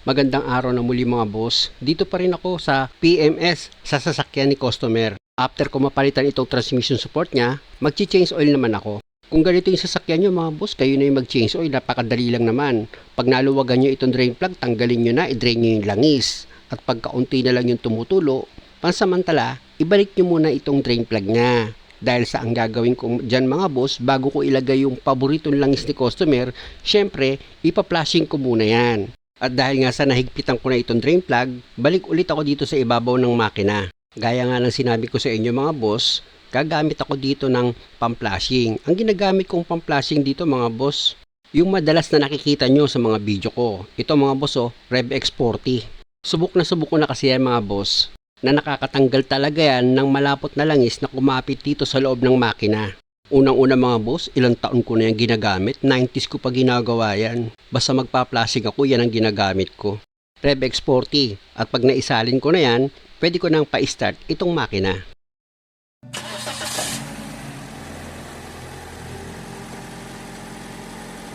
Magandang araw na muli mga boss. Dito pa rin ako sa PMS sa sasakyan ni customer. After ko mapalitan itong transmission support niya, mag-change oil naman ako. Kung ganito yung sasakyan nyo mga boss, kayo na yung mag-change oil, napakadali lang naman. Pag naluwagan nyo itong drain plug, tanggalin nyo na, i-drain nyo yung langis. At pag kaunti na lang yung tumutulo, pansamantala, ibalik nyo muna itong drain plug niya. Dahil sa ang gagawin ko dyan mga boss, bago ko ilagay yung paboritong langis ni customer, syempre, ipa-flashing ko muna yan. At dahil nga sa nahigpitan ko na itong drain plug, balik ulit ako dito sa ibabaw ng makina. Gaya nga ng sinabi ko sa inyo mga boss, gagamit ako dito ng pam-flashing. Ang ginagamit kong pam-flashing dito mga boss, yung madalas na nakikita nyo sa mga video ko. Ito mga boss Rev X40. Subok na kasi yan mga boss, na nakakatanggal talaga yan ng malapot na langis na kumapit dito sa loob ng makina. Unang-una mga boss, ilang taon ko na yan ginagamit, 90s ko pa ginagawa yan. Basta magpa-flashing ako, yan ang ginagamit ko. Rev X40. At pag naisalin ko na yan, pwede ko nang pa-start itong makina.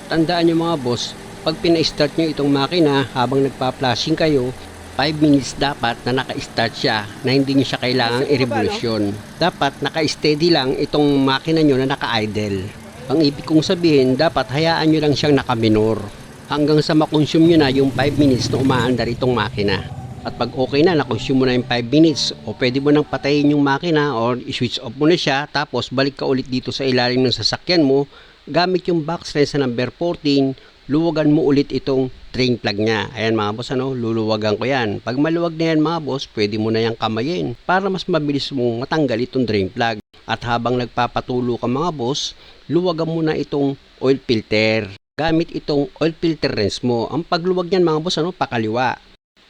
Tandaan nyo mga boss, pag pina-start nyo itong makina habang nagpa-flashing kayo, 5 minutes dapat na naka-start siya, na hindi nyo siya kailangang i-revolution. Dapat naka-steady lang itong makina nyo na naka-idle. Ang ibig kong sabihin, dapat hayaan nyo lang siyang naka-minor hanggang sa makonsume nyo na yung 5 minutes na umaandar itong makina. At pag okay na, nakonsume mo na yung 5 minutes, o pwede mo nang patayin yung makina or i-switch off mo na siya, tapos balik ka ulit dito sa ilalim ng sasakyan mo, gamit yung box wrench sa number 14, luwagan mo ulit itong drain plug niya. Ayan mga boss, luluwagan ko yan. Pag maluwag na yan mga boss, pwede mo na yung kamayin para mas mabilis mong matanggal itong drain plug. At habang nagpapatulo ka mga boss, luwagan mo na itong oil filter. Gamit itong oil filter rinse mo. Ang pagluwag niyan mga boss, pakaliwa.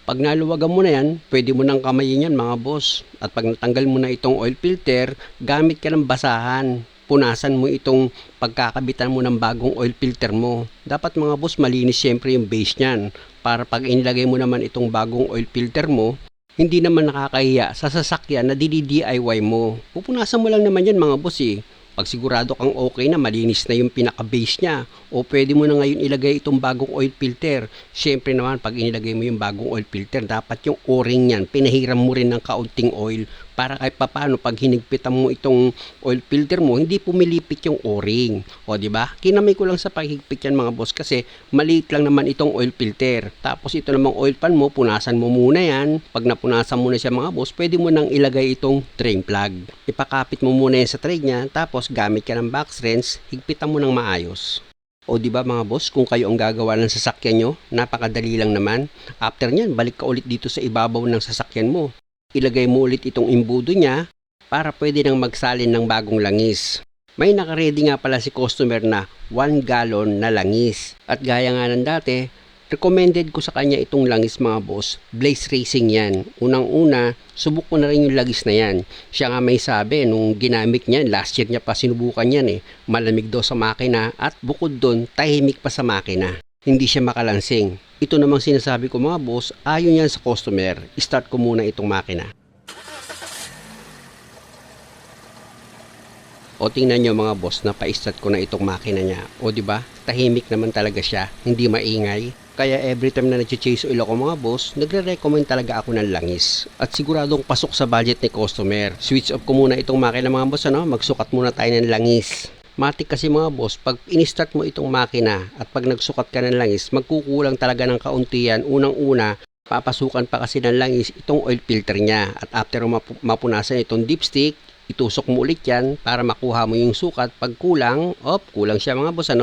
Pag naluwagan mo na yan, pwede mo nang kamayin yan mga boss. At pag natanggal mo na itong oil filter, gamit ka ng basahan. Punasan mo itong pagkakabitan mo ng bagong oil filter mo. Dapat mga boss, malinis syempre yung base niyan. Para pag inilagay mo naman itong bagong oil filter mo, hindi naman nakakahiya sa sasakyan na DIY mo. Pupunasan mo lang naman yan mga boss Pag sigurado kang okay na, malinis na yung pinaka-base niya, o pwede mo na ngayon ilagay itong bagong oil filter. Siyempre naman, pag inilagay mo yung bagong oil filter, dapat yung o-ring yan, pinahiram mo rin ng kaunting oil para kahit papano pag hinigpitan mo itong oil filter mo, hindi pumilipit yung o-ring. O di ba? Kinamay ko lang sa paghigpit yan mga boss kasi maliit lang naman itong oil filter. Tapos ito namang oil pan mo, punasan mo muna yan. Pag napunasan mo na siya mga boss, pwede mo nang ilagay itong drain plug. Ipakapit mo muna yan sa tray niya, tapos gamit ka ng box wrench, higpitan mo ng maayos. O di ba mga boss, kung kayo ang gagawa ng sasakyan nyo, napakadali lang naman. After nyan, balik ka ulit dito sa ibabaw ng sasakyan mo. Ilagay mo ulit itong imbudo niya para pwede nang magsalin ng bagong langis. May nakaredy nga pala si customer na 1 gallon na langis. At gaya nga ng dati, recommended ko sa kanya itong langis mga boss. Blaze Racing yan. Unang-una, subok ko na rin yung langis na yan. Siya nga may sabi, nung ginamit niya, last year niya pa sinubukan yan Malamig daw sa makina at bukod doon, tahimik pa sa makina. Hindi siya makalansing. Ito namang sinasabi ko mga boss, ayon yan sa customer. Start ko muna itong makina. O tingnan nyo mga boss, napa-start ko na itong makina niya. O di ba? Tahimik naman talaga siya, hindi maingay. Kaya every time na nag-chase oil ako mga boss, nagre-recommend talaga ako ng langis. At siguradong pasok sa budget ni customer. Switch off ko muna itong makina mga boss, magsukat muna tayo ng langis. Matik kasi mga boss, pag in-start mo itong makina at pag nagsukat ka ng langis, magkukulang talaga ng kaunti yan. Unang-una, papasukan pa kasi ng langis itong oil filter niya. At after mapunasan itong dipstick, itusok mo ulit yan para makuha mo yung sukat. Pag kulang, kulang siya mga boss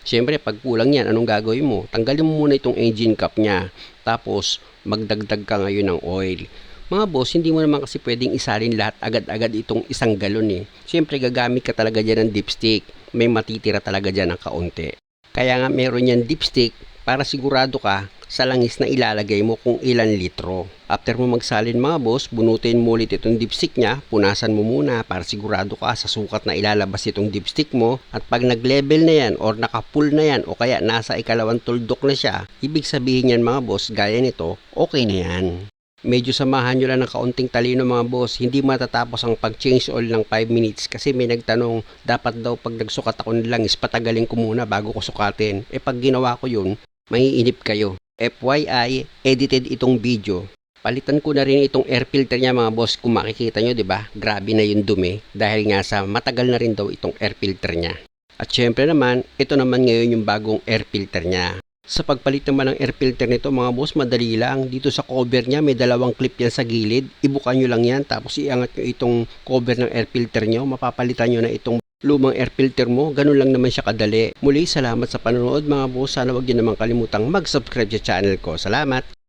Siyempre, pag kulang yan, anong gagawin mo? Tanggalin mo muna itong engine cap niya. Tapos, magdagdag ka ngayon ng oil. Mga boss, hindi mo naman kasi pwedeng isalin lahat agad-agad itong 1 galon Siyempre, gagamit ka talaga dyan ng dipstick. May matitira talaga dyan ng kaunti. Kaya nga meron yan dipstick para sigurado ka sa langis na ilalagay mo kung ilan litro. After mo magsalin mga boss, bunutin mo ulit itong dipstick niya, punasan mo muna para sigurado ka sa sukat na ilalabas itong dipstick mo. At pag nag-level na yan or naka-full na yan o kaya nasa ikalawang tuldok na siya, ibig sabihin yan mga boss, gaya nito, okay na yan. Medyo samahan nyo lang ng kaunting talino mga boss. Hindi matatapos ang pag-change oil ng 5 minutes kasi may nagtanong, dapat daw pag nagsukat ako ng langis, patagalin ko muna bago ko sukatin. Pag ginawa ko yun, maiinip kayo. FYI, edited itong video. Palitan ko na rin itong air filter niya mga boss, kung makikita nyo, 'di ba? Grabe na yung dumi dahil nga sa matagal na rin daw itong air filter niya. At syempre naman, ito naman ngayon yung bagong air filter niya. Sa pagpalit naman ng air filter nito mga boss, madali lang. Dito sa cover niya may dalawang clip yan sa gilid. Ibukan nyo lang yan tapos iangat nyo itong cover ng air filter nyo. Mapapalitan nyo na itong lumang air filter mo. Ganun lang naman siya kadali. Muli, salamat sa panonood mga boss. Sana wag nyo naman kalimutang mag-subscribe sa channel ko. Salamat!